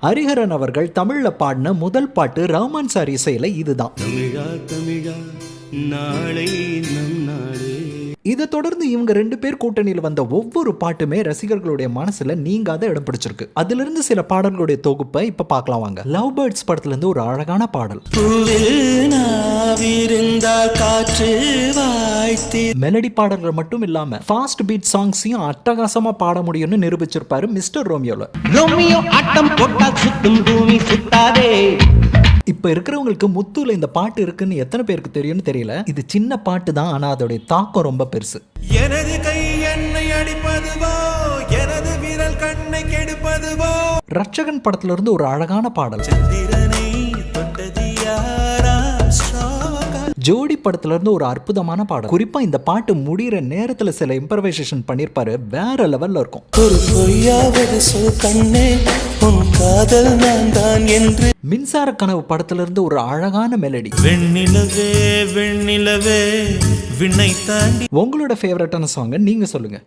ஹரிஹரன் அவர்கள் தமிழ்ல பாடின முதல் பாட்டு ரஹ்மான் சார் இசையில இதுதான். தமிழா தமிழா நாளை நம் நாளே. இதை தொடர்ந்து இவங்க 2 பேர் கூட்டணியில் வந்த ஒவ்வொரு பாட்டுமே ரசிகர்களுடைய மனசுல நீங்காத இடம் பிடிச்சிருக்கு. அதுல இருந்து சில பாடல்களுடைய தொகுப்பை இப்ப பார்க்கலாம் வாங்க. லவ் பேர்ட்ஸ் படத்துல இருந்து ஒரு அழகான பாடல். மெலடி பாடல்கள் மட்டும் இல்லாம ஃபாஸ்ட் பீட் சாங்ஸையும் அட்டகாசமா பாட முடியும்னு நிரூபிச்சிருப்பாரு மிஸ்டர் ரோமியோல. ரோமியோ ஆட்டம் போட்டால் சுத்தும் பூமி சுத்தாதே. இப்ப இருக்கிறவங்களுக்கு முத்துல இந்த பாட்டு இருக்குன்னு எத்தனை பேருக்கு தெரியும்னு தெரியல. இது சின்ன பாட்டு தான், ஆனா அதோடைய தாக்கம் ரொம்ப பெருசு. எனது கை என்னை அடிப்பதுவோ, எனது விரல் கண்ணை கெடுப்பதுவோ. ரட்சகன் படத்துல இருந்து ஒரு அழகான பாடல். சந்திரனை தொட்டது யாரா? ஜோடி படத்துல இருந்து ஒரு அற்புதமான பாடல். குறிப்பா இந்த பாட்டு முடிகிற நேரத்துல சில இம்பர்வைசேஷன் பண்ணிருப்பாரு, வேற லெவல்ல இருக்கும். ஒரு பொய்யாவது சொல் கண்ணே, உன் காதல் நான் தான் என்று. மின்சார கனவு படத்துல இருந்து ஒரு அழகான மெலடி. வெண்ணிலவே வெண்ணிலவே விண்ணை தாண்டி. உங்களோட ஃபேவரட்டான சாங் நீங்க சொல்லுங்க.